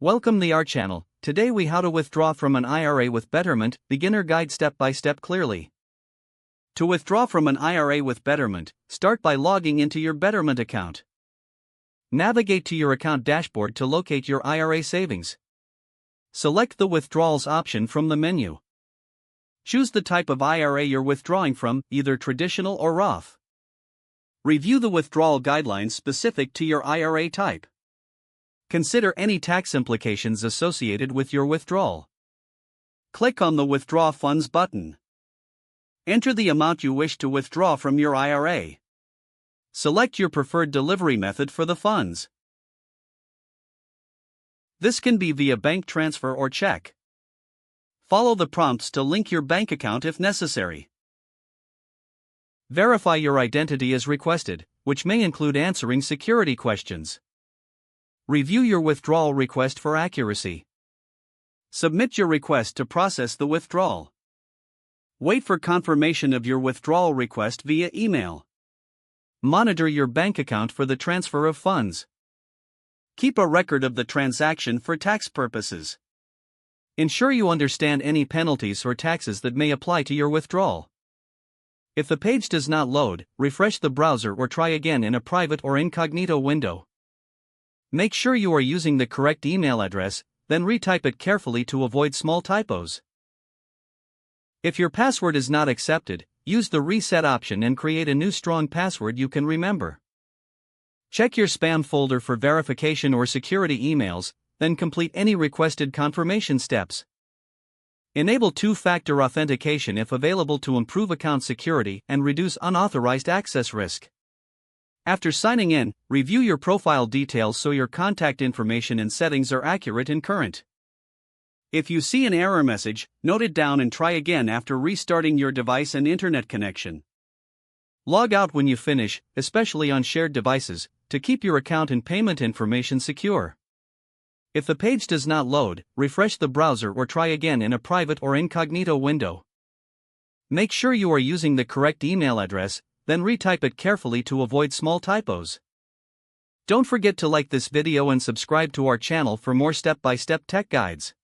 Welcome to our channel. Today we how to withdraw from an IRA with Betterment, beginner guide step by step clearly. To withdraw from an IRA with Betterment, start by logging into your Betterment account. Navigate to your account dashboard to locate your IRA savings. Select the withdrawals option from the menu. Choose the type of IRA you're withdrawing from, either traditional or Roth. Review the withdrawal guidelines specific to your IRA type. Consider any tax implications associated with your withdrawal. Click on the Withdraw Funds button. Enter the amount you wish to withdraw from your IRA. Select your preferred delivery method for the funds. This can be via bank transfer or check. Follow the prompts to link your bank account if necessary. Verify your identity as requested, which may include answering security questions. Review your withdrawal request for accuracy. Submit your request to process the withdrawal. Wait for confirmation of your withdrawal request via email. Monitor your bank account for the transfer of funds. Keep a record of the transaction for tax purposes. Ensure you understand any penalties or taxes that may apply to your withdrawal. If the page does not load, refresh the browser or try again in a private or incognito window. Make sure you are using the correct email address, then retype it carefully to avoid small typos. If your password is not accepted, use the reset option and create a new strong password you can remember. Check your spam folder for verification or security emails, then complete any requested confirmation steps. Enable two-factor authentication if available to improve account security and reduce unauthorized access risk. After signing in, review your profile details so your contact information and settings are accurate and current. If you see an error message, note it down and try again after restarting your device and internet connection. Log out when you finish, especially on shared devices, to keep your account and payment information secure. If the page does not load, refresh the browser or try again in a private or incognito window. Make sure you are using the correct email address, then retype it carefully to avoid small typos. Don't forget to like this video and subscribe to our channel for more step-by-step tech guides.